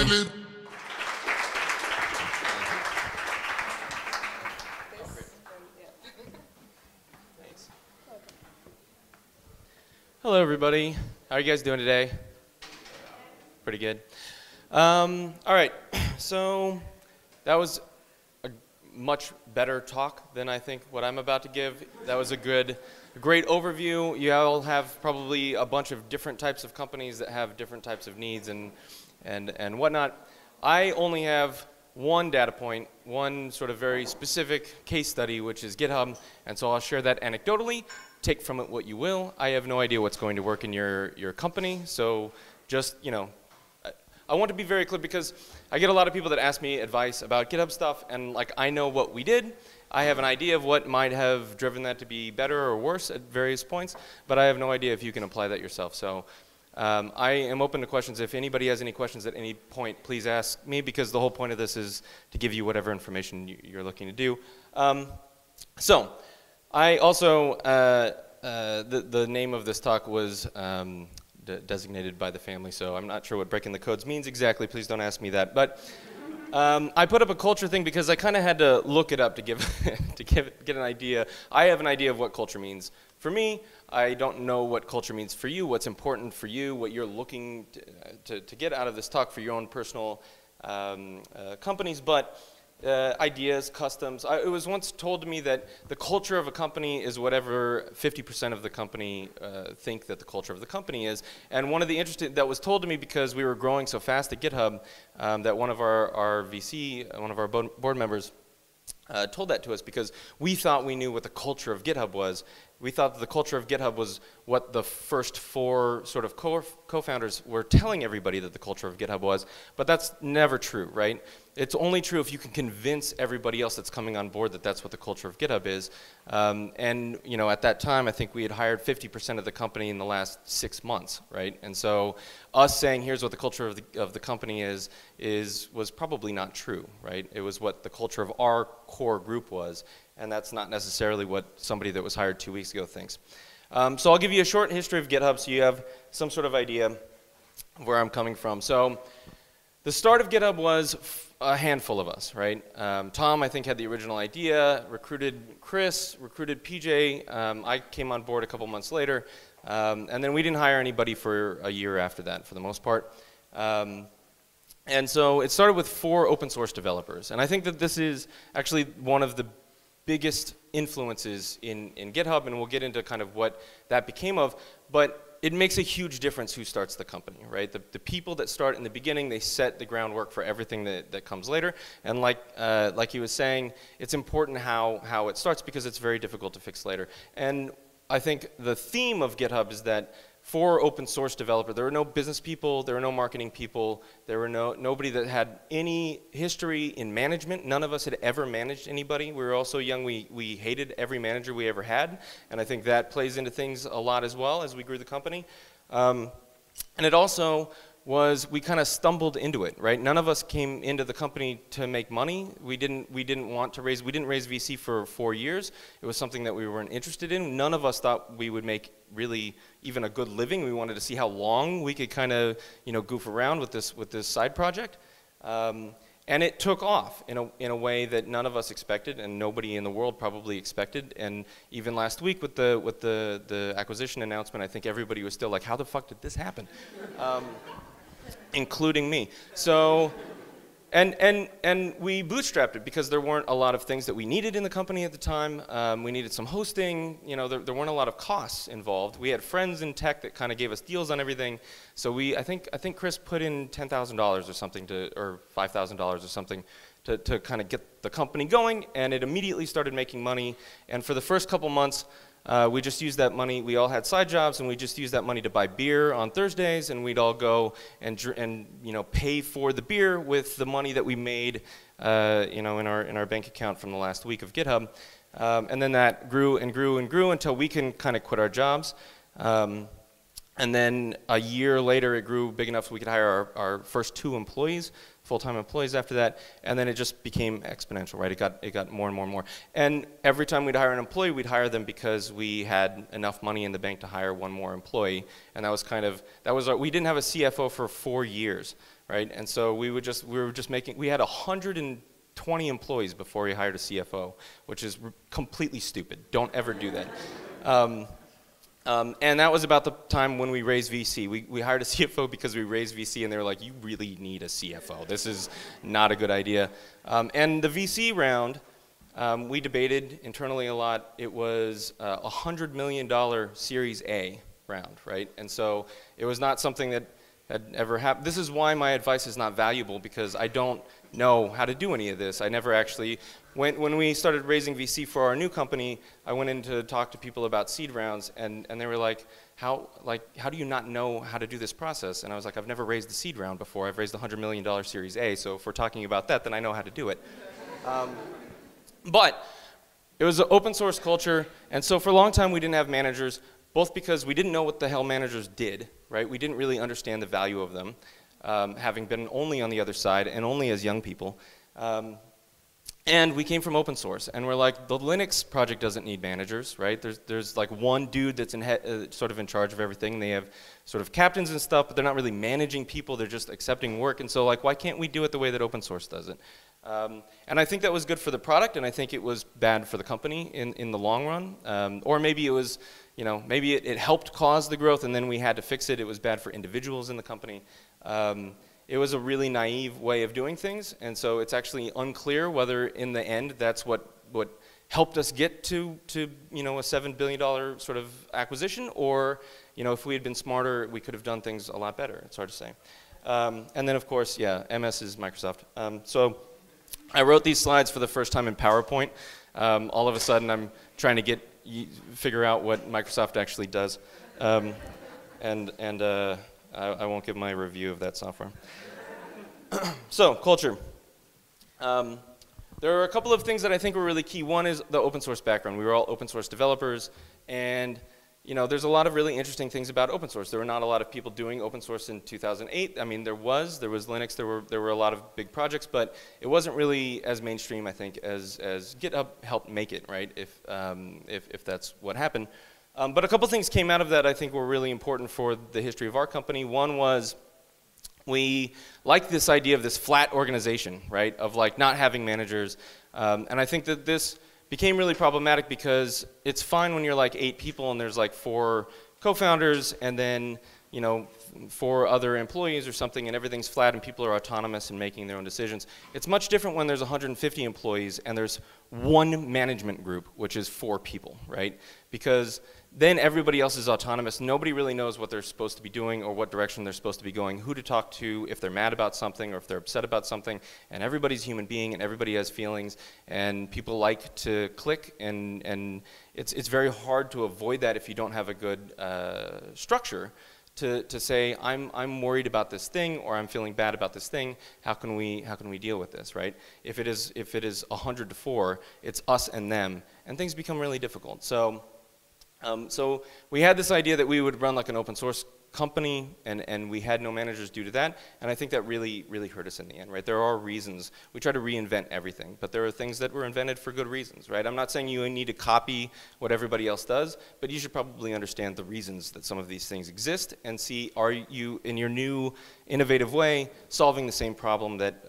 Hello, everybody. How are you guys doing today? Pretty good. All right. So that was a much better talk than I think what I'm about to give. That was a great overview. You all have probably a bunch of different types of companies that have different types of needs and whatnot. I only have one data point, one sort of very specific case study, which is GitHub, and so I'll share that anecdotally. Take from it what you will. I have no idea what's going to work in your company, so just, you know, I want to be very clear because I get a lot of people that ask me advice about GitHub stuff, and like I know what we did. I have an idea of what might have driven that to be better or worse at various points, but I have no idea if you can apply that yourself. So I am open to questions. If anybody has any questions at any point, please ask me, because the whole point of this is to give you whatever information you're looking to do. So I also, the name of this talk was designated by the family, so I'm not sure what breaking the codes means exactly. Please don't ask me that. But I put up a culture thing because I kind of had to look it up to get an idea. I have an idea of what culture means for me. I don't know what culture means for you, what's important for you, what you're looking to get out of this talk for your own personal companies, but ideas, customs. It was once told to me that the culture of a company is whatever 50% of the company think that the culture of the company is. And one of the interesting, that was told to me because we were growing so fast at GitHub that one of our VC, one of our board members, told that to us because we thought we knew what the culture of GitHub was. We thought that the culture of GitHub was what the first four sort of co-founders were telling everybody that the culture of GitHub was, but that's never true, right? It's only true if you can convince everybody else that's coming on board that that's what the culture of GitHub is. And you know, at that time, I think we had hired 50% of the company in the last 6 months, right? And so us saying here's what the culture of the company was probably not true, right? It was what the culture of our core group was, and that's not necessarily what somebody that was hired 2 weeks ago thinks. So I'll give you a short history of GitHub so you have some sort of idea of where I'm coming from. So the start of GitHub was a handful of us, right? Tom, I think, had the original idea, recruited Chris, recruited PJ. I came on board a couple months later, and then we didn't hire anybody for a year after that, for the most part. And so it started with 4 open source developers, and I think that this is actually one of the biggest influences in GitHub, and we'll get into kind of what that became of, but it makes a huge difference who starts the company, right? The people that start in the beginning, they set the groundwork for everything that comes later, and like he was saying, it's important how it starts because it's very difficult to fix later. And I think the theme of GitHub is that for open source developer, there were no business people, there were no marketing people, there were nobody that had any history in management. None of us had ever managed anybody. We were all so young, we hated every manager we ever had, and I think that plays into things a lot as well as we grew the company. And it also was, we kind of stumbled into it, right? None of us came into the company to make money. We didn't raise VC for 4 years. It was something that we weren't interested in. None of us thought we would make really even a good living. We wanted to see how long we could kind of, you know, goof around with this side project. And it took off in a way that none of us expected, and nobody in the world probably expected. And even last week with the acquisition announcement, I think everybody was still like, how the fuck did this happen? Including me. So, and we bootstrapped it because there weren't a lot of things that we needed in the company at the time. We needed some hosting. You know, there weren't a lot of costs involved. We had friends in tech that kind of gave us deals on everything. So I think Chris put in $10,000 or something or $5,000 or something to kind of get the company going, and it immediately started making money. And for the first couple months, we just used that money. We all had side jobs, and we just used that money to buy beer on Thursdays, and we'd all go and you know, pay for the beer with the money that we made, you know, in our bank account from the last week of GitHub. And then that grew and grew and grew until we can kind of quit our jobs. And then a year later, it grew big enough so we could hire our first 2 employees, full-time employees after that, and then it just became exponential, right? It got more and more and more. And every time we'd hire an employee, we'd hire them because we had enough money in the bank to hire one more employee, and that was kind of, we didn't have a CFO for 4 years, right? And so we were just making, we had 120 employees before we hired a CFO, which is completely stupid. Don't ever do that. And that was about the time when we raised VC. We hired a CFO because we raised VC, and they were like, you really need a CFO. This is not a good idea. And the VC round, we debated internally a lot. It was a $100 million Series A round, right? And so it was not something that had ever happened. This is why my advice is not valuable, because I don't know how to do any of this. I never actually, when we started raising VC for our new company, I went in to talk to people about seed rounds, and they were like, how do you not know how to do this process? And I was like, I've never raised the seed round before. I've raised a $100 million Series A, so if we're talking about that, then I know how to do it. But it was an open source culture, and so for a long time we didn't have managers, both because we didn't know what the hell managers did, right? We didn't really understand the value of them, having been only on the other side and only as young people. And we came from open source, and we're like, the Linux project doesn't need managers, right? There's like one dude that's sort of in charge of everything. They have sort of captains and stuff, but they're not really managing people. They're just accepting work. And so like, why can't we do it the way that open source does it? And I think that was good for the product, and I think it was bad for the company in the long run. Or maybe it was, you know, maybe it helped cause the growth, and then we had to fix it. It was bad for individuals in the company. It was a really naive way of doing things, and so it's actually unclear whether in the end that's what helped us get to you know, a $7 billion sort of acquisition, or you know, if we had been smarter, we could have done things a lot better. It's hard to say. And then of course, yeah, MS is Microsoft. So I wrote these slides for the first time in PowerPoint. All of a sudden, I'm trying to figure out what Microsoft actually does, I won't give my review of that software. So, culture. There are a couple of things that I think were really key. One is the open source background. We were all open source developers, and you know, there's a lot of really interesting things about open source. There were not a lot of people doing open source in 2008. I mean, there was Linux, there were a lot of big projects, but it wasn't really as mainstream, I think, as GitHub helped make it, right? If that's what happened. But a couple things came out of that I think were really important for the history of our company. One was we liked this idea of this flat organization, right? Of like not having managers. And I think that this became really problematic because it's fine when you're like 8 people and there's like 4 co-founders and then, you know, 4 other employees or something, and everything's flat and people are autonomous and making their own decisions. It's much different when there's 150 employees and there's one management group, which is 4 people, right? Because then everybody else is autonomous. Nobody really knows what they're supposed to be doing or what direction they're supposed to be going, who to talk to, if they're mad about something or if they're upset about something. And everybody's a human being and everybody has feelings, and people like to click, and it's very hard to avoid that if you don't have a good structure to say, I'm worried about this thing, or I'm feeling bad about this thing. How can we deal with this, right? If it is 100 to 4, it's us and them, and things become really difficult. So we had this idea that we would run like an open source company, and we had no managers due to that, and I think that really, really hurt us in the end, right? There are reasons. We try to reinvent everything, but there are things that were invented for good reasons, right? I'm not saying you need to copy what everybody else does, but you should probably understand the reasons that some of these things exist and see, are you, in your new, innovative way, solving the same problem that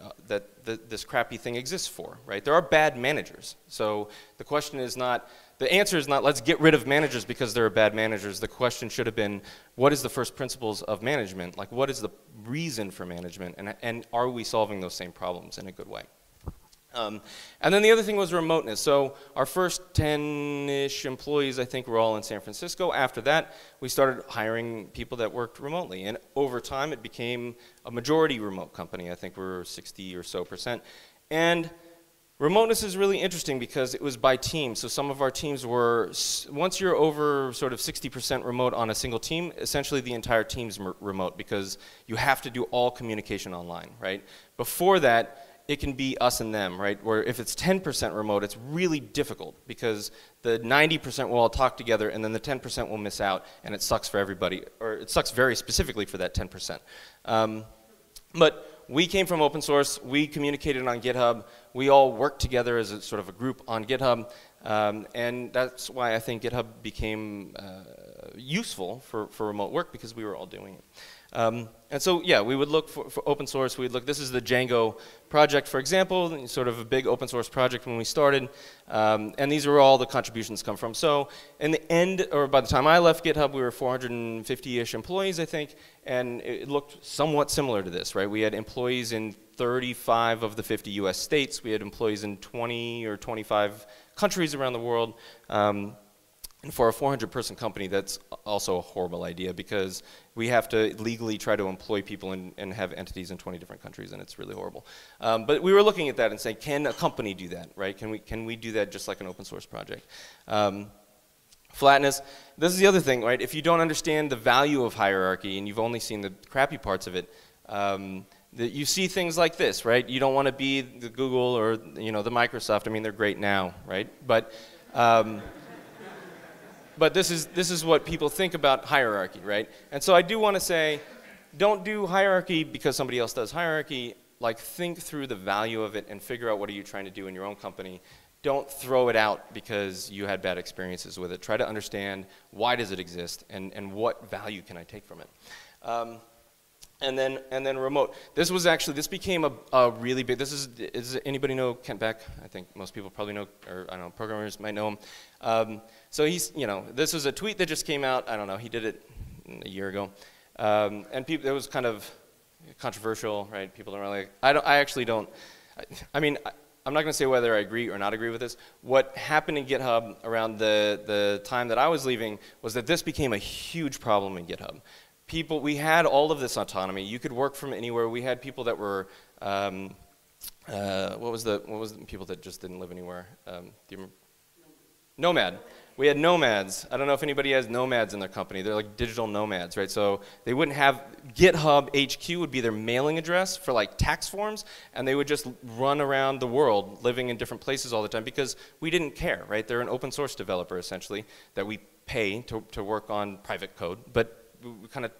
this crappy thing exists for, right? There are bad managers, so the question is not, the answer is not, let's get rid of managers because there are bad managers. The question should have been, what is the first principles of management? Like, what is the reason for management? And are we solving those same problems in a good way? And then the other thing was remoteness. So our first 10-ish employees, I think, were all in San Francisco. After that, we started hiring people that worked remotely. And over time, it became a majority remote company. I think we're 60 or so %. And remoteness is really interesting because it was by team. So some of our teams were, once you're over sort of 60% remote on a single team, essentially the entire team's remote because you have to do all communication online, right? Before that, it can be us and them, right? Where if it's 10% remote, it's really difficult because the 90% will all talk together and then the 10% will miss out, and it sucks for everybody, or it sucks very specifically for that 10%. But we came from open source, we communicated on GitHub, we all worked together as a sort of a group on GitHub, And that's why I think GitHub became useful for remote work, because we were all doing it. And so, yeah, we would look for open source. We'd look, this is the Django project, for example, sort of a big open source project when we started. And these are where all the contributions come from. So in the end, or by the time I left GitHub, we were 450-ish employees, I think. And it looked somewhat similar to this, right? We had employees in 35 of the 50 US states. We had employees in 20 or 25 countries around the world. And for a 400-person company, that's also a horrible idea, because we have to legally try to employ people and have entities in 20 different countries, and it's really horrible. But we were looking at that and saying, can a company do that, right? Can we do that just like an open source project? Flatness, this is the other thing, right? If you don't understand the value of hierarchy and you've only seen the crappy parts of it, you see things like this, right? You don't want to be the Google or the Microsoft. I mean, they're great now, right? But this is what people think about hierarchy, right? And so I do want to say, don't do hierarchy because somebody else does hierarchy. Like, think through the value of it and figure out what are you trying to do in your own company. Don't throw it out because you had bad experiences with it. Try to understand, why does it exist, and what value can I take from it. And then remote. This became a really big, does anybody know Kent Beck? I think most people probably know, or I don't know, programmers might know him. So he's, this was a tweet that just came out, I don't know, he did it a year ago. And it was kind of controversial, right? People don't really, I mean, I'm not going to say whether I agree or not agree with this. What happened in GitHub around the time that I was leaving was that this became a huge problem in GitHub. We had all of this autonomy. You could work from anywhere. We had people that were, what was the people that just didn't live anywhere? Do you remember? Nomad. We had nomads. I don't know if anybody has nomads in their company. They're like digital nomads, right? So they wouldn't have, GitHub HQ would be their mailing address for like tax forms, and they would just run around the world living in different places all the time because we didn't care, right? They're an open source developer, essentially, that we pay to work on private code, but we kind of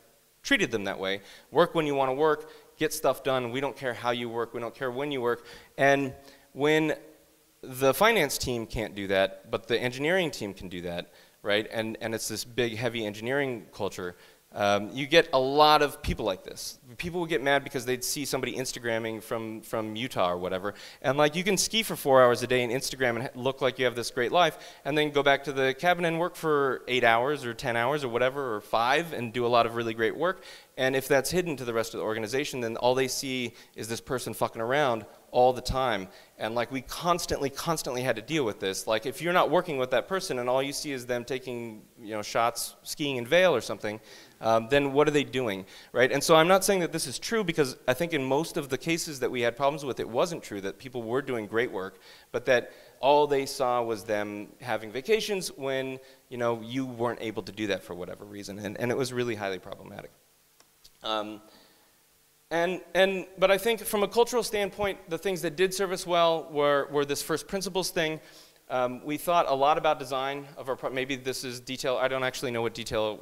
treated them that way. Work when you want to work, get stuff done. We don't care how you work. We don't care when you work. And when the finance team can't do that, but the engineering team can do that, right? And it's this big, heavy engineering culture. You get a lot of people like this. People would get mad because they'd see somebody Instagramming from Utah or whatever, and like, you can ski for 4 hours a day and Instagram and look like you have this great life, and then go back to the cabin and work for 8 hours or 10 hours or whatever, or 5, and do a lot of really great work. And if that's hidden to the rest of the organization, then all they see is this person fucking around all the time. And like, we constantly had to deal with this. Like, if you're not working with that person and all you see is them taking shots skiing in Vail or something, then what are they doing, right? And so I'm not saying that this is true, because I think in most of the cases that we had problems with, it wasn't true, that people were doing great work, but that all they saw was them having vacations when you weren't able to do that for whatever reason, and it was really highly problematic. But I think from a cultural standpoint, the things that did serve us well were this first principles thing. We thought a lot about design of our maybe this is detail. I don't actually know what detail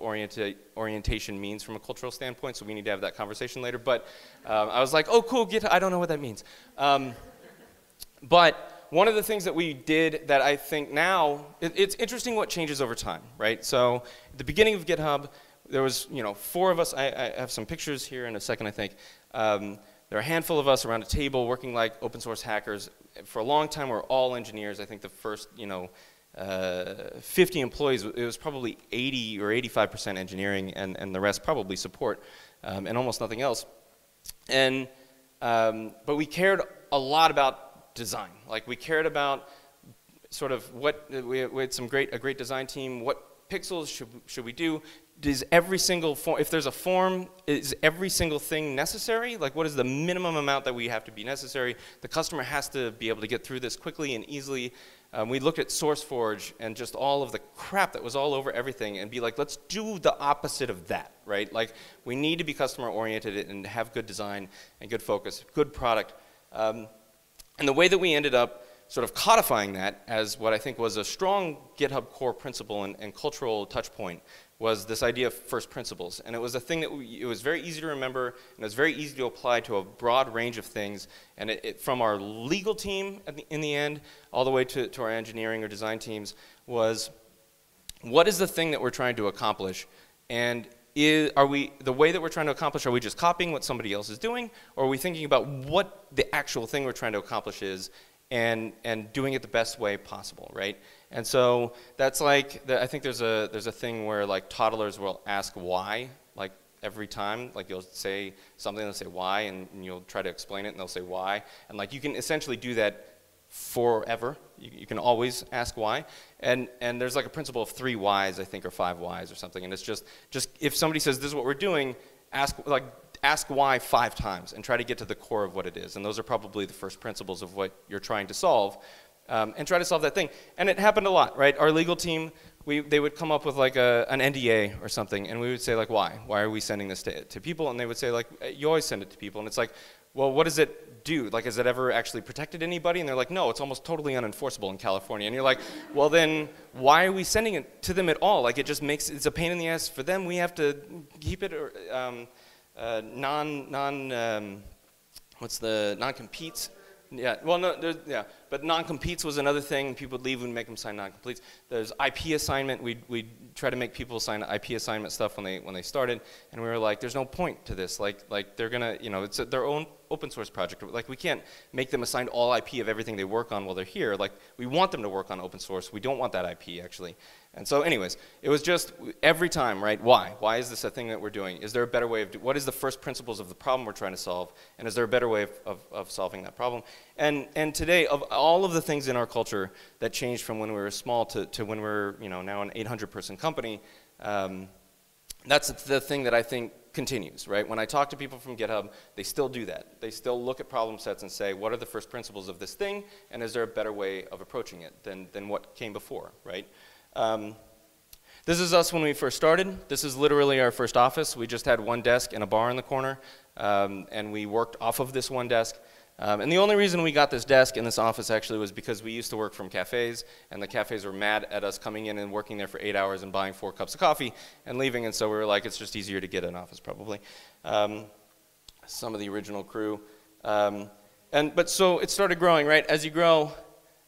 orientation means from a cultural standpoint, so we need to have that conversation later. But I was like, oh, cool, I don't know what that means. But one of the things that we did that I think now, it's interesting what changes over time, right? So at the beginning of GitHub, there was 4 of us. I have some pictures here in a second, I think. There are a handful of us around a table working like open source hackers. For a long time, we're all engineers. I think the first 50 employees, it was probably 80 or 85% engineering, and the rest probably support, and almost nothing else. And but we cared a lot about design. Like, we cared about sort of we had a great design team. What pixels should we do? Does every single form, if there's a form, is every single thing necessary? Like, what is the minimum amount that we have to be necessary? The customer has to be able to get through this quickly and easily. We looked at SourceForge and just all of the crap that was all over everything, and be like, let's do the opposite of that, right? Like, we need to be customer oriented and have good design and good focus, good product. And the way that we ended up sort of codifying that as what I think was a strong GitHub core principle and cultural touch point was this idea of first principles. And it was a thing that it was very easy to remember, and it was very easy to apply to a broad range of things. And from our legal team in the end, all the way to our engineering or design teams, was what is the thing that we're trying to accomplish? And the way that we're trying to accomplish, are we just copying what somebody else is doing? Or are we thinking about what the actual thing we're trying to accomplish is and doing it the best way possible, right? And so that's like, I think there's a thing where like toddlers will ask why, like every time, like you'll say something, they'll say why, and you'll try to explain it and they'll say why. And like you can essentially do that forever. You can always ask why. And there's like a principle of 3 whys, I think, or 5 whys or something. And it's just if somebody says this is what we're doing, ask why 5 times and try to get to the core of what it is. And those are probably the first principles of what you're trying to solve. And try to solve that thing. And it happened a lot, right? Our legal team, they would come up with like an NDA or something, and we would say like, why? Why are we sending this to people? And they would say like, you always send it to people. And it's like, well, what does it do? Like, has it ever actually protected anybody? And they're like, no, it's almost totally unenforceable in California. And you're like, well then, why are we sending it to them at all? Like, it's a pain in the ass for them. We have to keep it, what's the non-competes? Yeah, well, no, yeah, but non-competes was another thing. People would leave and make them sign non-competes. There's IP assignment. We'd try to make people sign IP assignment stuff when they started, and we were like, there's no point to this. Like they're gonna, it's their own open source project. Like we can't make them assign all IP of everything they work on while they're here. Like we want them to work on open source. We don't want that IP actually. And so anyways, it was just every time, right, why? Why is this a thing that we're doing? Is there a better way of what is the first principles of the problem we're trying to solve? And is there a better way of solving that problem? And today, of all of the things in our culture that changed from when we were small to when we're now an 800-person company, that's the thing that I think continues, right? When I talk to people from GitHub, they still do that. They still look at problem sets and say, what are the first principles of this thing? And is there a better way of approaching it than what came before, right? This is us when we first started. This is literally our first office. We just had one desk and a bar in the corner, and we worked off of this one desk. And the only reason we got this desk in this office actually was because we used to work from cafes, and the cafes were mad at us coming in and working there for 8 hours and buying 4 cups of coffee and leaving, and so we were like, it's just easier to get an office probably. Some of the original crew. But so it started growing, right? As you grow,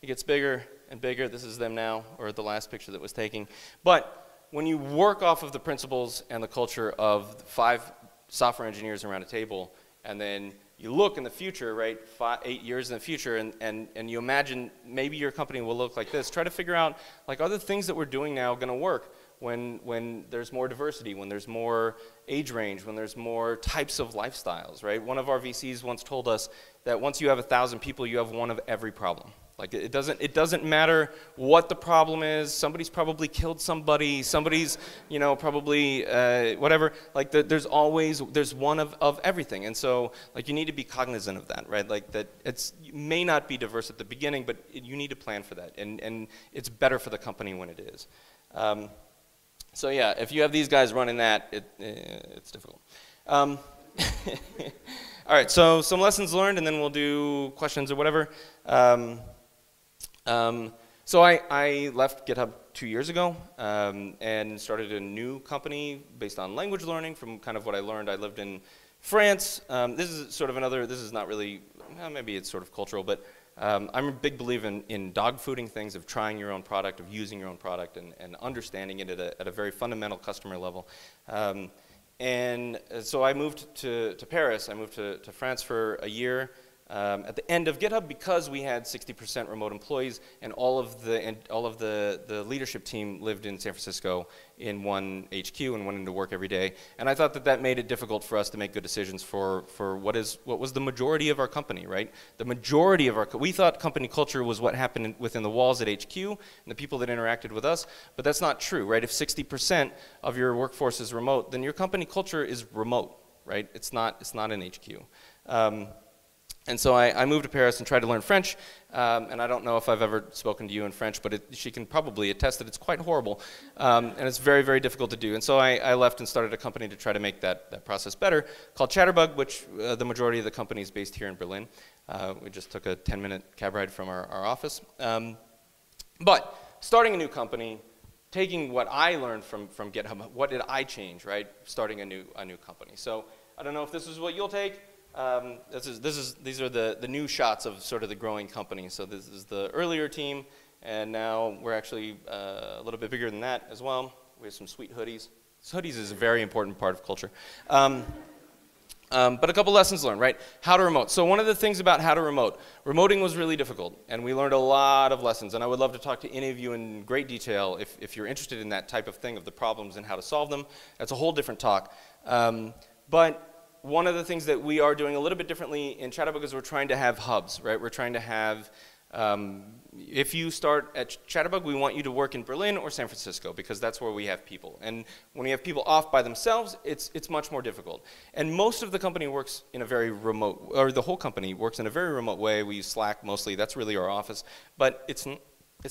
it gets bigger and bigger. This is them now, or the last picture that was taken. But when you work off of the principles and the culture of 5 software engineers around a table, and then you look in the future, right, 8 years in the future, and you imagine maybe your company will look like this, try to figure out, like, are the things that we're doing now going to work when there's more diversity, when there's more age range, when there's more types of lifestyles, right? One of our VCs once told us that once you have 1,000 people, you have one of every problem. Like it doesn't matter what the problem is. Somebody's probably killed somebody. Somebody's probably whatever. Like there's one of everything. And so like you need to be cognizant of that, right? Like that it may not be diverse at the beginning, but you need to plan for that. And it's better for the company when it is. So yeah, if you have these guys running that, it's difficult. All right, so some lessons learned, and then we'll do questions or whatever. So I left GitHub 2 years ago and started a new company based on language learning from kind of what I learned. I lived in France. This is sort of this is not really, maybe it's sort of cultural, but I'm a big believer in dog fooding things, of trying your own product, of using your own product, and understanding it at a very fundamental customer level. And so I moved to Paris. I moved to France for a year at the end of GitHub because we had 60% remote employees, and all of the leadership team lived in San Francisco in one HQ and went into work every day. And I thought that made it difficult for us to make good decisions for what was the majority of our company, right? The majority of we thought company culture was what happened within the walls at HQ and the people that interacted with us, but that's not true, right? If 60% of your workforce is remote, then your company culture is remote, right? It's not an HQ. And so I moved to Paris and tried to learn French, and I don't know if I've ever spoken to you in French, but she can probably attest that it's quite horrible, and it's very, very difficult to do. And so I left and started a company to try to make that process better, called Chatterbug, which the majority of the company is based here in Berlin. We just took a 10-minute cab ride from our office. But starting a new company, taking what I learned from GitHub, what did I change, right? Starting a new company. So I don't know if this is what you'll take. These are the new shots of sort of the growing company. So this is the earlier team, and now we're actually a little bit bigger than that as well. We have some sweet hoodies. Hoodies is a very important part of culture. But a couple lessons learned, right? How to remote. So one of the things about how to remote, remoting was really difficult, and we learned a lot of lessons, and I would love to talk to any of you in great detail if you're interested in that type of thing, of the problems and how to solve them. That's a whole different talk. But one of the things that we are doing a little bit differently in Chatterbug is we're trying to have hubs, right? We're trying to have, if you start at Chatterbug, we want you to work in Berlin or San Francisco, because that's where we have people. And when you have people off by themselves, it's much more difficult. And most of the company works in a very remote, or the whole company works in a very remote way. We use Slack mostly, that's really our office. But it's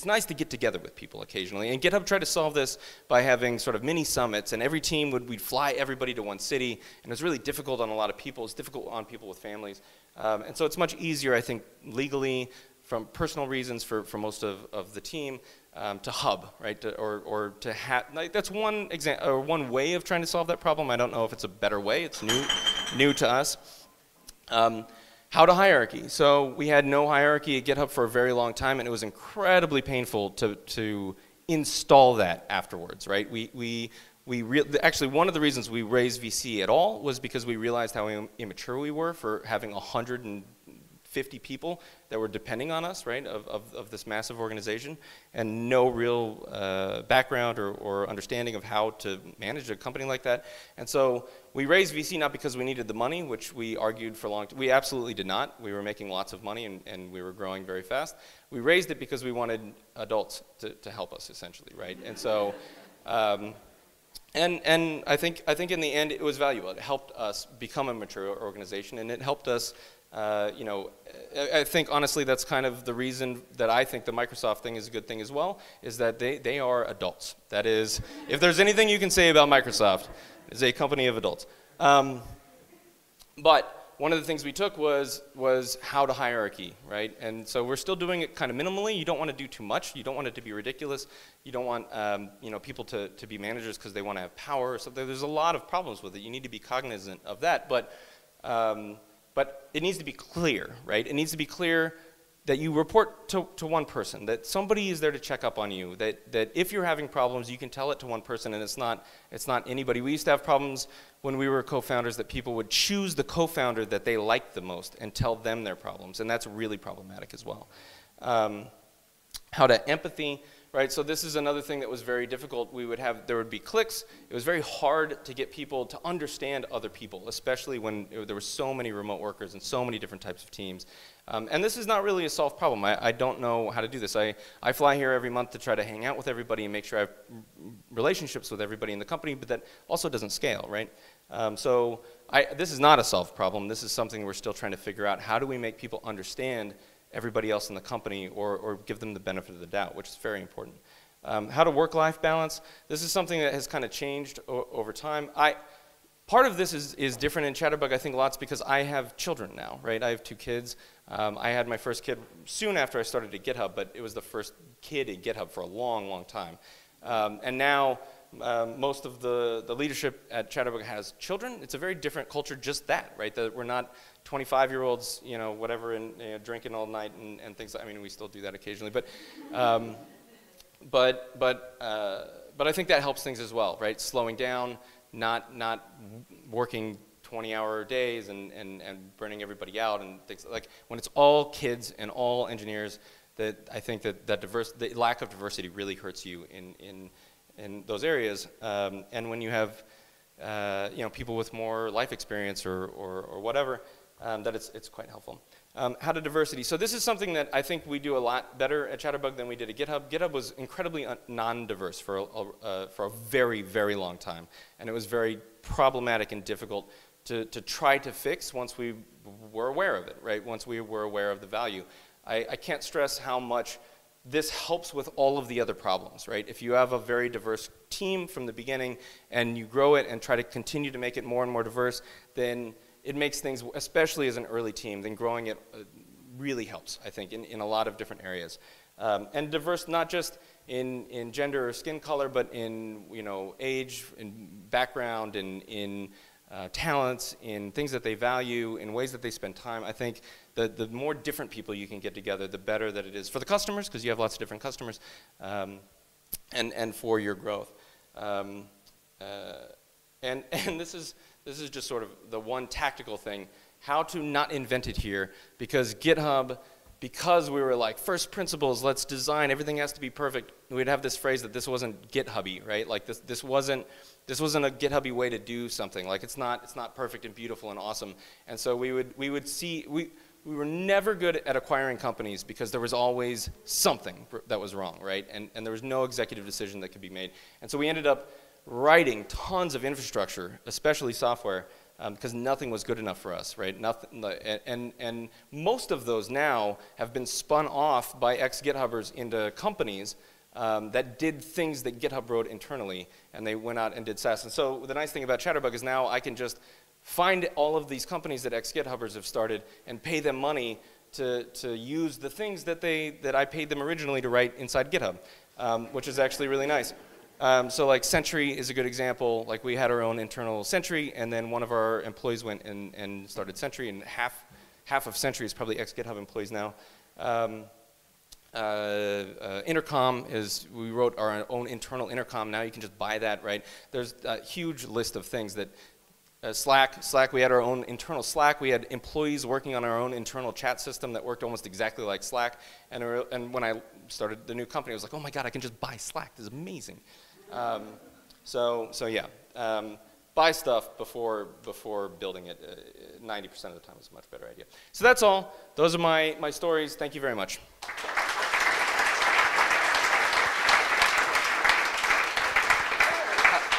nice to get together with people occasionally. And GitHub tried to solve this by having sort of mini summits, and every team we'd fly everybody to one city, and it was really difficult on a lot of people. It's difficult on people with families. And so it's much easier, I think, legally, from personal reasons for most of the team, to hub, right? Or to have, like, that's one example, or one way of trying to solve that problem. I don't know if it's a better way. It's new to us. How to hierarchy. So we had no hierarchy at GitHub for a very long time, and it was incredibly painful to install that afterwards, right? Actually, one of the reasons we raised VC at all was because we realized how immature we were for having 150 people that were depending on us, right, of this massive organization, and no real background or understanding of how to manage a company like that. And so we raised VC not because we needed the money, which we argued for a long time. We absolutely did not. We were making lots of money, and we were growing very fast. We raised it because we wanted adults to help us, essentially, right? And so, and I think in the end it was valuable. It helped us become a mature organization, and it helped us. You know, I think honestly that's kind of the reason that I think the Microsoft thing is a good thing as well, is that they are adults. That is, if there's anything you can say about Microsoft, it's a company of adults. But one of the things we took was how to hierarchy, right? And so we're still doing it kind of minimally. You don't want to do too much. You don't want it to be ridiculous. You don't want you know, people to be managers because they want to have power or something. There's a lot of problems with it. You need to be cognizant of that, but it needs to be clear, right? It needs to be clear that you report to one person, that somebody is there to check up on you, that if you're having problems, you can tell it to one person, and it's not anybody. We used to have problems when we were co-founders that people would choose the co-founder that they liked the most and tell them their problems, and that's really problematic as well. How to empathy. Right, so this is another thing that was very difficult. There would be cliques. It was very hard to get people to understand other people, especially when there were so many remote workers and so many different types of teams. And this is not really a solved problem. I don't know how to do this. I fly here every month to try to hang out with everybody and make sure I have relationships with everybody in the company, but that also doesn't scale, right? So this is not a solved problem. This is something we're still trying to figure out. How do we make people understand everybody else in the company, or give them the benefit of the doubt, which is very important. How to work-life balance. This is something that has kind of changed over time. Part of this is different in Chatterbug, I think, lots because I have children now, right? I have 2 kids. I had my first kid soon after I started at GitHub, but it was the first kid at GitHub for a long, long time. And now most of the leadership at Chatterbug has children. It's a very different culture, just that, right? That we're not 25-year-olds, you know, whatever, and you know, drinking all night and things. I mean, we still do that occasionally, but I think that helps things as well, right? Slowing down, not working 20-hour days and burning everybody out and things like. When it's all kids and all engineers, that I think that the lack of diversity really hurts you in those areas. And when you have you know, people with more life experience or whatever, that it's quite helpful. How to diversity. So this is something that I think we do a lot better at Chatterbug than we did at GitHub. GitHub was incredibly non-diverse for a very, very long time. And it was very problematic and difficult to try to fix once we were aware of it, right? Once we were aware of the value. I can't stress how much this helps with all of the other problems, right? If you have a very diverse team from the beginning and you grow it and try to continue to make it more and more diverse, then it makes things, especially as an early team, then growing it really helps, I think, in a lot of different areas. And diverse not just in gender or skin color, but in age, in background, in talents, in things that they value, in ways that they spend time. I think the more different people you can get together, the better that it is for the customers, because you have lots of different customers, and for your growth. And this is just sort of the one tactical thing, how to not invent it here, because GitHub, because we were like, first principles, let's design, everything has to be perfect, we'd have this phrase that this wasn't GitHubby, right? Like this wasn't a GitHubby way to do something. Like it's not perfect and beautiful and awesome. And so we were never good at acquiring companies because there was always something that was wrong, right? And there was no executive decision that could be made. And so we ended up writing tons of infrastructure, especially software, because nothing was good enough for us, right? Nothing, and most of those now have been spun off by ex-GitHubbers into companies that did things that GitHub wrote internally, and they went out and did SaaS. And so the nice thing about Chatterbug is now I can just find all of these companies that ex-GitHubbers have started and pay them money to use the things that I paid them originally to write inside GitHub, which is actually really nice. So like Sentry is a good example. Like we had our own internal Sentry, and then one of our employees went and started Sentry, and half of Sentry is probably ex-GitHub employees now. Intercom is, we wrote our own internal intercom. Now you can just buy that, right? There's a huge list of things that, Slack, we had our own internal Slack. We had employees working on our own internal chat system that worked almost exactly like Slack. And when I started the new company, I was like, oh my God, I can just buy Slack. This is amazing. So yeah, buy stuff before building it. 90% of the time is a much better idea. So that's all. Those are my stories. Thank you very much.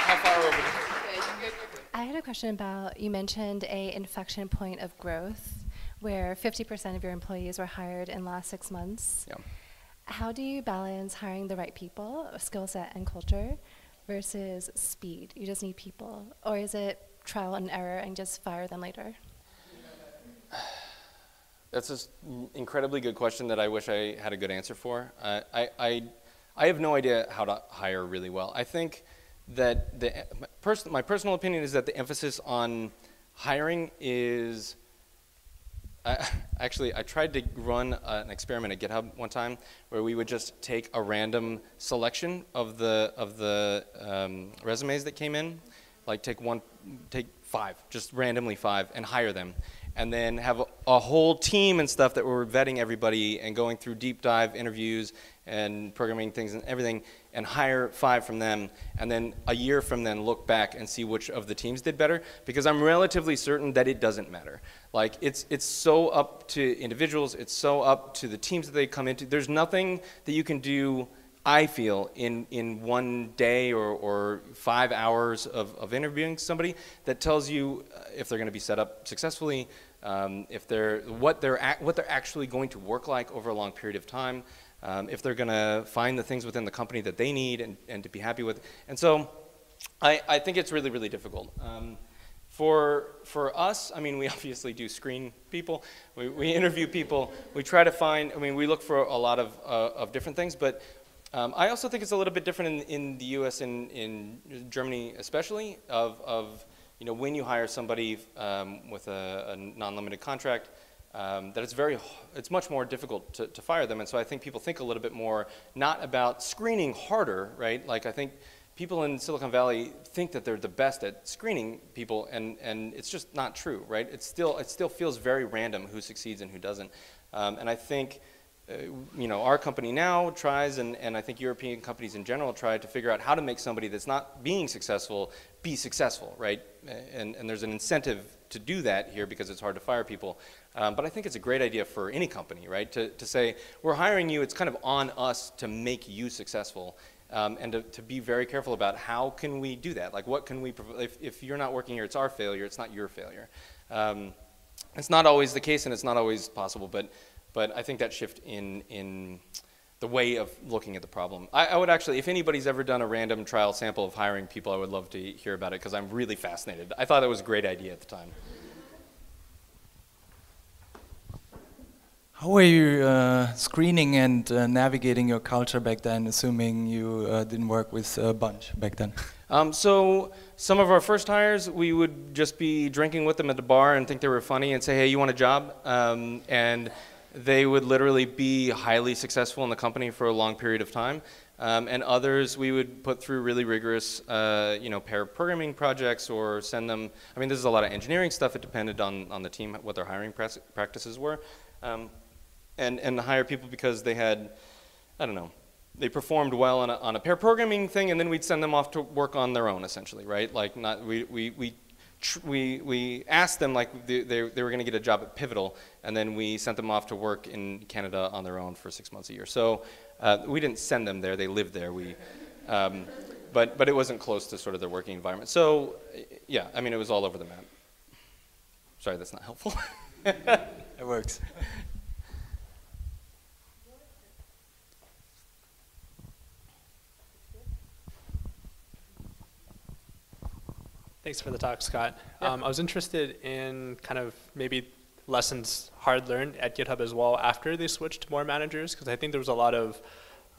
How far over? I had a question about, you mentioned a inflection point of growth where 50% of your employees were hired in the last 6 months. Yeah. How do you balance hiring the right people, skill set and culture, versus speed? You just need people. Or is it trial and error and just fire them later? That's an incredibly good question that I wish I had a good answer for. I have no idea how to hire really well. I think that my personal opinion is that the emphasis on hiring is, actually I tried to run an experiment at GitHub one time where we would just take a random selection of the resumes that came in, like take 5, just randomly 5, and hire them. And then have a whole team and stuff that were vetting everybody and going through deep dive interviews and programming things and everything, and hire 5 from them, and then a year from then look back and see which of the teams did better, because I'm relatively certain that it doesn't matter. Like it's so up to individuals, it's so up to the teams that they come into. There's nothing that you can do, I feel, in one day or 5 hours of interviewing somebody that tells you if they're going to be set up successfully, what they're actually going to work like over a long period of time, if they're going to find the things within the company that they need and to be happy with. And so I think it's really, really difficult. For us, I mean, we obviously do screen people. We interview people. We try to find, I mean, we look for a lot of different things, but I also think it's a little bit different in the US and in Germany especially, of when you hire somebody with a non-limited contract, that it's much more difficult to fire them. And so I think people think a little bit more, not about screening harder, right? Like I think people in Silicon Valley think that they're the best at screening people, and it's just not true, right? It still feels very random who succeeds and who doesn't. And I think our company now tries, and I think European companies in general try to figure out how to make somebody that's not being successful be successful, right? And there's an incentive to do that here because it's hard to fire people. But I think it's a great idea for any company, right? To say, we're hiring you, it's kind of on us to make you successful. And to be very careful about how can we do that? Like what can we, if you're not working here, it's our failure, it's not your failure. It's not always the case, and it's not always possible, but I think that shift in the way of looking at the problem. I would actually, if anybody's ever done a random trial sample of hiring people, I would love to hear about it, because I'm really fascinated. I thought it was a great idea at the time. How were you screening and navigating your culture back then, assuming you didn't work with a bunch back then? So some of our first hires, we would just be drinking with them at the bar and think they were funny and say, hey, you want a job? And they would literally be highly successful in the company for a long period of time. And others we would put through really rigorous pair programming projects or send them, I mean, this is a lot of engineering stuff. It depended on the team, what their hiring practices were. And hire people because they had, I don't know, they performed well on a pair programming thing, and then we'd send them off to work on their own, essentially, right? Like, not we asked them like they were going to get a job at Pivotal, and then we sent them off to work in Canada on their own for 6 months a year. So we didn't send them there; they lived there. But it wasn't close to sort of their working environment. So yeah, I mean, it was all over the map. Sorry, that's not helpful. It works. Thanks for the talk, Scott. Yeah. I was interested in kind of maybe lessons hard learned at GitHub as well after they switched to more managers, because I think there was a lot of,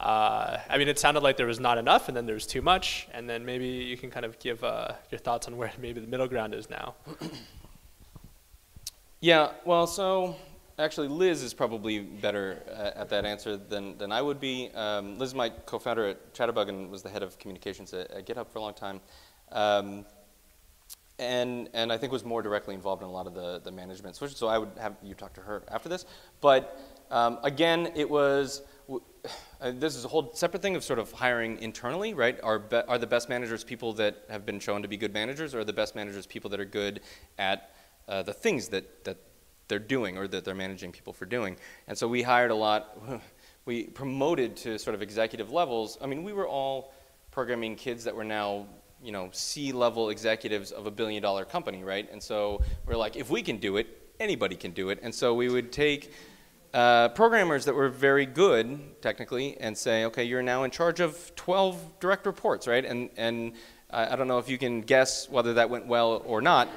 I mean, it sounded like there was not enough and then there was too much, and then maybe you can kind of give your thoughts on where maybe the middle ground is now. Yeah, well, so actually Liz is probably better at that answer than I would be. Liz is my co-founder at Chatterbug and was the head of communications at GitHub for a long time. And I think was more directly involved in a lot of the management switches. So I would have you talk to her after this. But again, it was, this is a whole separate thing of sort of hiring internally, right? Are the best managers people that have been shown to be good managers, or are the best managers people that are good at the things that they're doing or that they're managing people for doing? And so we hired a lot. We promoted to sort of executive levels. I mean, we were all programming kids that were now, you know, C-level executives of $1 billion company, right? And so we're like, if we can do it, anybody can do it. And so we would take programmers that were very good technically and say, okay, you're now in charge of 12 direct reports, right? And I don't know if you can guess whether that went well or not,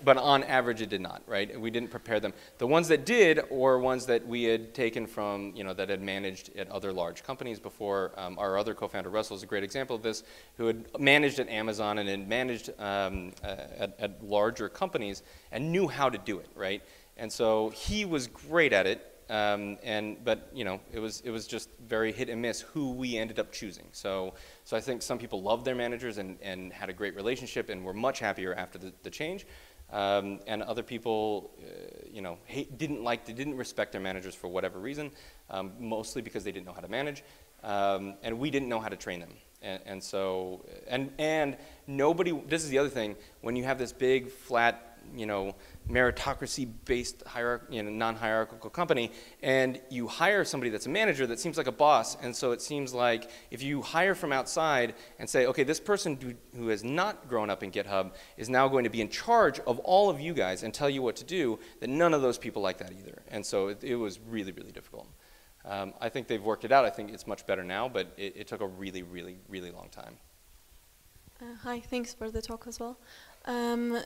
but on average it did not, right? We didn't prepare them. The ones that did were ones that we had taken from, you know, that had managed at other large companies before. Our other co-founder, Russell, is a great example of this, who had managed at Amazon and had managed at larger companies and knew how to do it, right? And so he was great at it, but you know, it was just very hit and miss who we ended up choosing. So I think some people loved their managers and had a great relationship and were much happier after the change. And other people, you know, didn't respect their managers for whatever reason, mostly because they didn't know how to manage, and we didn't know how to train them. And so nobody. This is the other thing. When you have this big, flat, you know, meritocracy-based non-hierarchical company, and you hire somebody that's a manager that seems like a boss, and so it seems like if you hire from outside and say, okay, this person who has not grown up in GitHub is now going to be in charge of all of you guys and tell you what to do, then none of those people like that either. And so it was really, really difficult. I think they've worked it out. I think it's much better now, but it took a really, really, really long time. Hi, thanks for the talk as well.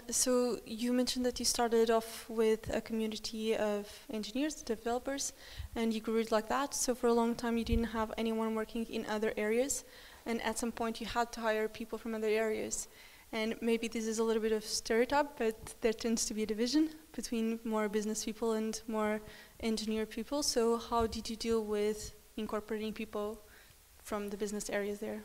So you mentioned that you started off with a community of engineers, developers, and you grew it like that. So for a long time you didn't have anyone working in other areas, and at some point you had to hire people from other areas. And maybe this is a little bit of stereotype, but there tends to be a division between more business people and more engineer people. So how did you deal with incorporating people from the business areas there?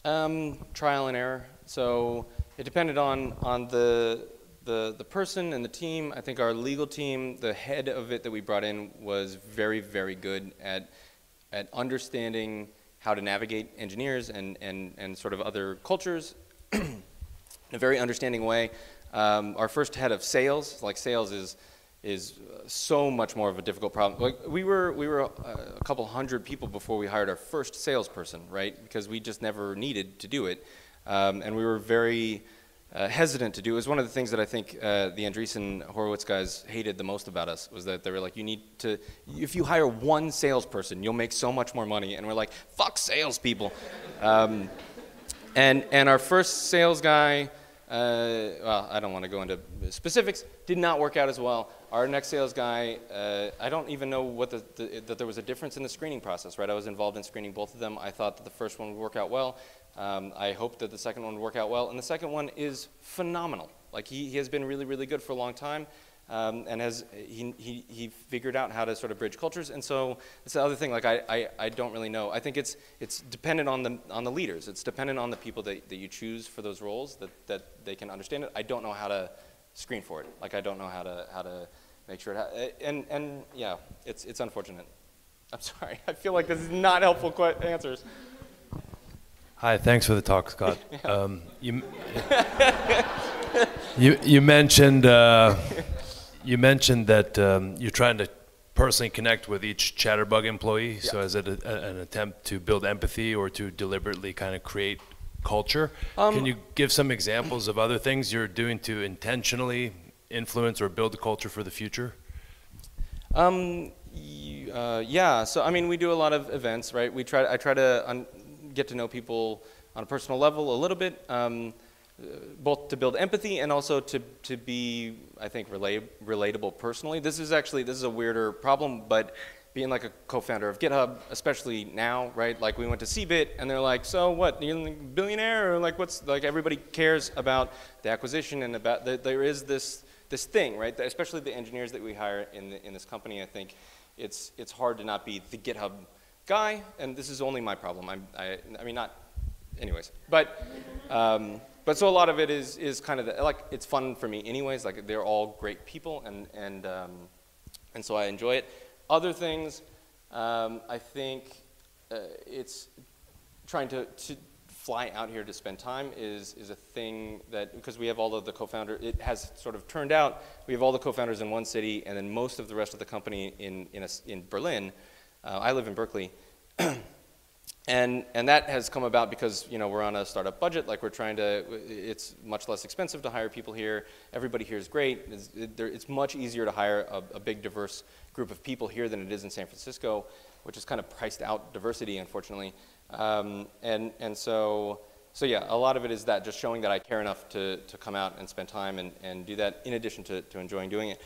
Trial and error. So it depended on the person and the team. I think our legal team, the head of it that we brought in, was very, very good at understanding how to navigate engineers and sort of other cultures in a very understanding way. Our first head of sales, like sales is so much more of a difficult problem. Like we were a couple hundred people before we hired our first salesperson, right? Because we just never needed to do it, and we were very hesitant to do. It was one of the things that I think the Andreessen Horowitz guys hated the most about us, was that they were like, you need to, if you hire one salesperson, you'll make so much more money. And we're like, fuck salespeople. And our first sales guy, well, I don't want to go into specifics, did not work out as well. Our next sales guy, I don't even know what that there was a difference in the screening process, right? I was involved in screening both of them. I thought that the first one would work out well. I hoped that the second one would work out well, and the second one is phenomenal. Like he has been really, really good for a long time, and he figured out how to sort of bridge cultures. And so it's the other thing. Like I don't really know. I think it's dependent on the leaders. It's dependent on the people that you choose for those roles, that they can understand it. I don't know how to screen for it. Like I don't know how to make sure it. And yeah, it's unfortunate. I'm sorry. I feel like this is not helpful answers. Hi, thanks for the talk, Scott. You mentioned that you're trying to personally connect with each Chatterbug employee. Yeah. So is it an attempt to build empathy or to deliberately kind of create culture? Can you give some examples of other things you're doing to intentionally influence or build the culture for the future? Yeah. So I mean, we do a lot of events, right? I try to get to know people on a personal level a little bit, both to build empathy and also to be, I think, relatable personally. This is a weirder problem, but being like a co-founder of GitHub, especially now, right? Like we went to CBIT and they're like, so what, you're a billionaire? Or like what's, like everybody cares about the acquisition and about, there is this thing, right? Especially the engineers that we hire in this company, I think it's hard to not be the GitHub guy, and this is only my problem. I mean, not, anyways. But so a lot of it is kind of like it's fun for me, anyways. Like they're all great people, and so I enjoy it. Other things, I think it's trying to fly out here to spend time is a thing that, because we have all of the co-founders, it has sort of turned out we have all the co-founders in one city, and then most of the rest of the company in Berlin. I live in Berkeley, and that has come about because we're on a startup budget. Like it's much less expensive to hire people here. Everybody here is great. It's much easier to hire a big diverse group of people here than it is in San Francisco, which has kind of priced out diversity, unfortunately. And so yeah, a lot of it is that, just showing that I care enough to come out and spend time and do that in addition to enjoying doing it.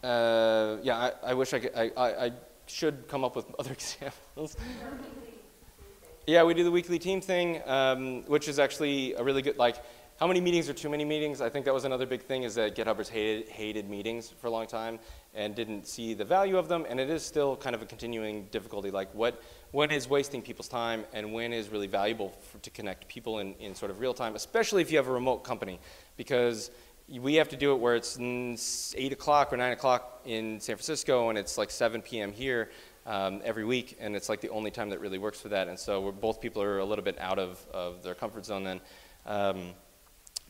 Yeah, I wish I should come up with other examples. Yeah, we do the weekly team thing, which is actually a really good, like, how many meetings are too many meetings? I think that was another big thing, is that GitHubbers hated meetings for a long time and didn't see the value of them, and it is still kind of a continuing difficulty, like when is wasting people's time and when is really valuable to connect people in sort of real time, especially if you have a remote company, because we have to do it where it's 8 o'clock or 9 o'clock in San Francisco, and it's like 7 p.m. here every week, and it's like the only time that really works for that. And so both people are a little bit out of their comfort zone then.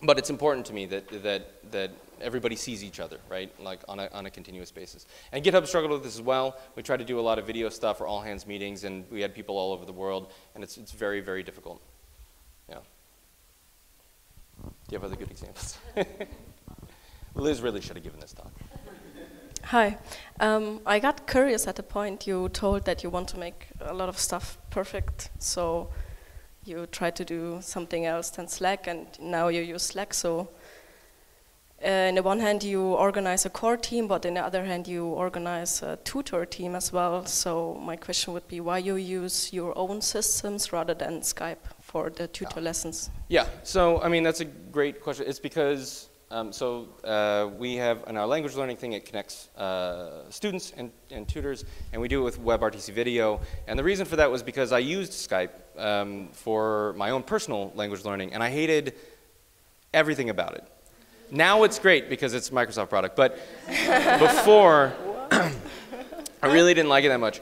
But it's important to me that everybody sees each other, right? Like on a continuous basis. And GitHub struggled with this as well. We tried to do a lot of video stuff or all hands meetings, and we had people all over the world, and it's very, very difficult. Yeah. Do you have other good examples? Liz really should have given this talk. Hi. I got curious at the point you told that you want to make a lot of stuff perfect, so you try to do something else than Slack, and now you use Slack. So on the one hand you organize a core team, but on the other hand you organize a tutor team as well. So my question would be why you use your own systems rather than Skype for the tutor lessons? Yeah, so I mean that's a great question. It's because we have, in our language learning thing, it connects students and tutors, and we do it with WebRTC video. And the reason for that was because I used Skype for my own personal language learning, and I hated everything about it. Now it's great because it's a Microsoft product, but before, I really didn't like it that much.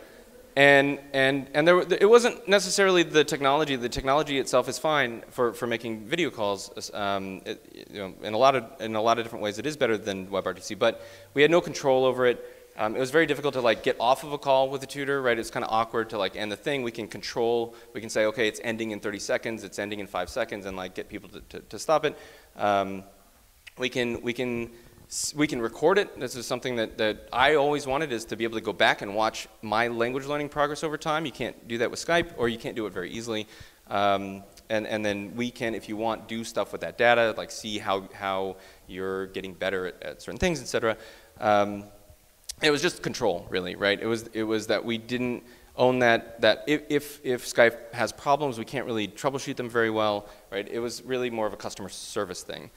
And it wasn't necessarily the technology. The technology itself is fine for making video calls. In a lot of different ways, it is better than WebRTC. But we had no control over it. It was very difficult to like get off of a call with a tutor, right? It's kind of awkward to like end the thing. We can control, we can say, okay, it's ending in 30 seconds, it's ending in 5 seconds, and like get people to stop it. We can record it. This is something that I always wanted, is to be able to go back and watch my language learning progress over time. You can't do that with Skype, or you can't do it very easily. And then we can, if you want, do stuff with that data, like see how you're getting better at certain things, etc. It was just control, really, right? It was that we didn't own that if Skype has problems, we can't really troubleshoot them very well, right? It was really more of a customer service thing,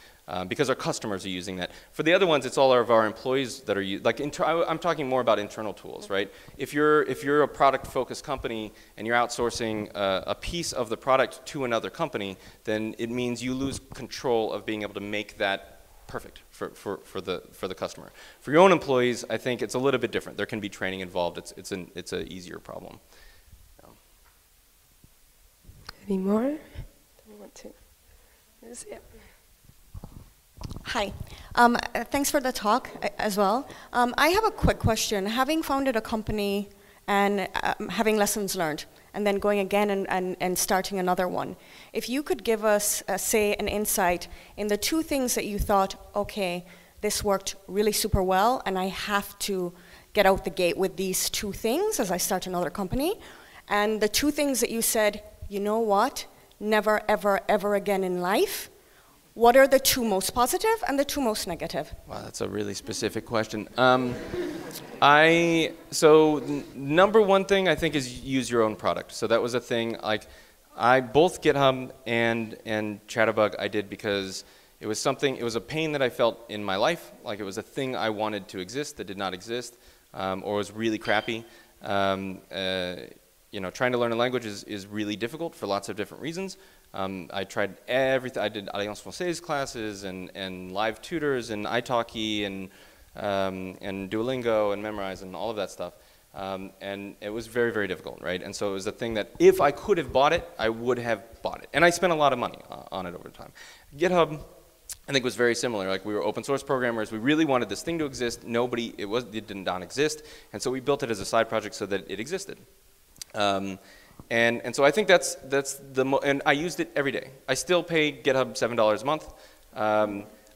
because our customers are using that. For the other ones, it's all of our employees that are like. I'm talking more about internal tools, right? If you're a product-focused company and you're outsourcing a piece of the product to another company, then it means you lose control of being able to make that perfect for the customer. For your own employees, I think it's a little bit different. There can be training involved. It's an easier problem. Any more? I want to. Yeah. Hi. Thanks for the talk as well. I have a quick question. Having founded a company and having lessons learned, and then going again and starting another one, if you could give us, say, an insight in the 2 things that you thought, okay, this worked really super well, and I have to get out the gate with these 2 things as I start another company, and the 2 things that you said, you know what, never, ever, ever again in life. What are the 2 most positive and the 2 most negative? Wow, that's a really specific question. So number 1 thing I think is use your own product. So that was a thing, like both GitHub and Chatterbug I did because it was a pain that I felt in my life, like it was a thing I wanted to exist that did not exist, or was really crappy. You know, trying to learn a language is really difficult for lots of different reasons. I tried everything. I did Alliance Française classes and live tutors and italki and Duolingo and Memrise and all of that stuff. And it was very, very difficult, right? And so it was a thing that if I could have bought it, I would have bought it. And I spent a lot of money on it over time. GitHub, I think, was very similar. Like, we were open source programmers. We really wanted this thing to exist. It did not exist. And so we built it as a side project so that it existed. And so I think that's and I used it every day. I still pay GitHub $7 a month.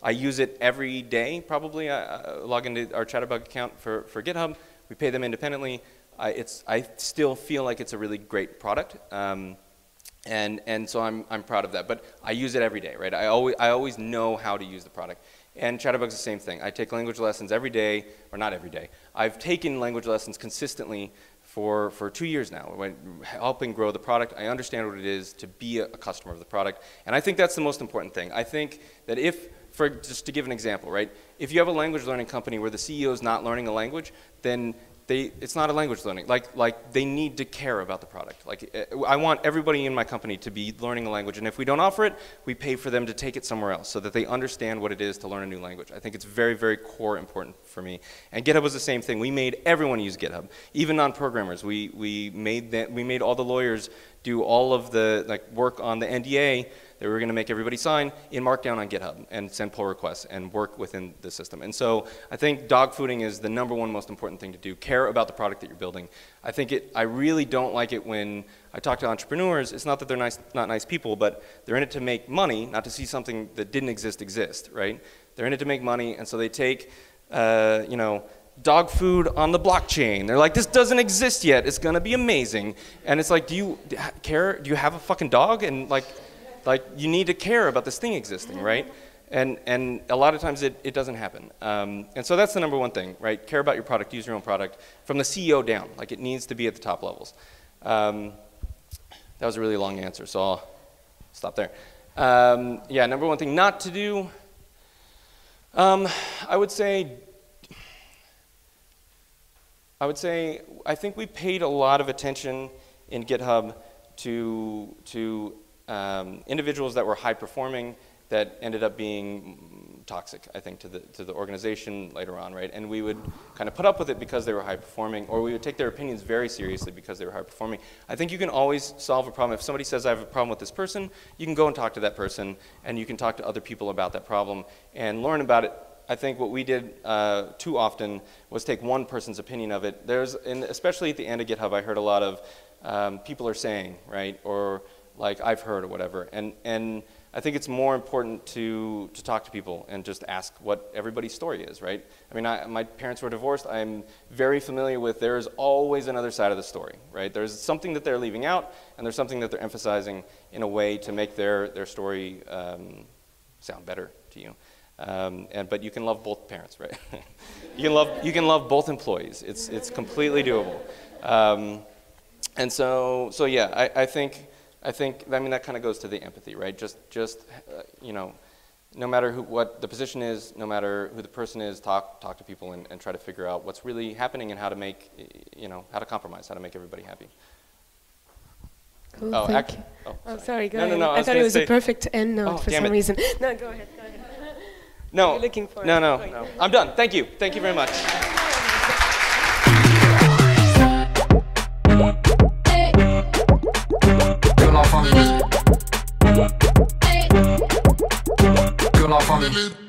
I use it every day, probably. I log into our Chatterbug account for GitHub. We pay them independently. I still feel like it's a really great product. And so I'm proud of that. But I use it every day, right? I always know how to use the product. And Chatterbug's the same thing. I take language lessons every day, or not every day. I've taken language lessons consistently for 2 years now, helping grow the product. I understand what it is to be a customer of the product. And I think that's the most important thing. I think that just to give an example, right? If you have a language learning company where the CEO is not learning a language, then it's not a language learning. Like they need to care about the product. Like, I want everybody in my company to be learning a language, and if we don't offer it, we pay for them to take it somewhere else so that they understand what it is to learn a new language. I think it's very, very core important for me. And GitHub was the same thing. We made everyone use GitHub, even non-programmers. We made all the lawyers do all of the work on the NDA that we were going to make everybody sign in Markdown on GitHub and send pull requests and work within the system. And so I think dogfooding is the #1 most important thing to do. Care about the product that you're building. I really don't like it when I talk to entrepreneurs. It's not that they're not nice people, but they're in it to make money, not to see something that didn't exist, right? They're in it to make money, and so they take, dog food on the blockchain. They're like, this doesn't exist yet. It's going to be amazing. And it's like, do you care? Do you have a fucking dog? And like you need to care about this thing existing, right? And a lot of times it doesn't happen. And so that's the #1 thing, right? Care about your product, use your own product, from the CEO down. Like, it needs to be at the top levels. That was a really long answer, so I'll stop there. Yeah, #1 thing not to do, I would say, I think we paid a lot of attention in GitHub to individuals that were high performing that ended up being toxic, I think, to the organization later on, right? And we would kind of put up with it because they were high performing, or we would take their opinions very seriously because they were high performing. I think you can always solve a problem. If somebody says, I have a problem with this person, you can go and talk to that person, and you can talk to other people about that problem and learn about it I think what we did too often was take one person's opinion of it. Especially at the end of GitHub, I heard a lot of people are saying, right, or like I've heard or whatever. And I think it's more important to talk to people and just ask what everybody's story is, right? I mean, my parents were divorced. I'm very familiar with there's always another side of the story, right? There's something that they're leaving out, and there's something that they're emphasizing in a way to make their story sound better to you. But you can love both parents, right? you can love both employees. It's completely doable. And so yeah, I think I mean that kind of goes to the empathy, right? Just you know, no matter what the position is, no matter who the person is, talk to people and try to figure out what's really happening and how to make, you know, how to compromise, how to make everybody happy. Cool, thank you. Oh, sorry, go ahead. No, I thought it was a perfect end note for some reason. No, go ahead. No, you're looking for no. I'm done. Thank you. Thank you very much. Que la famille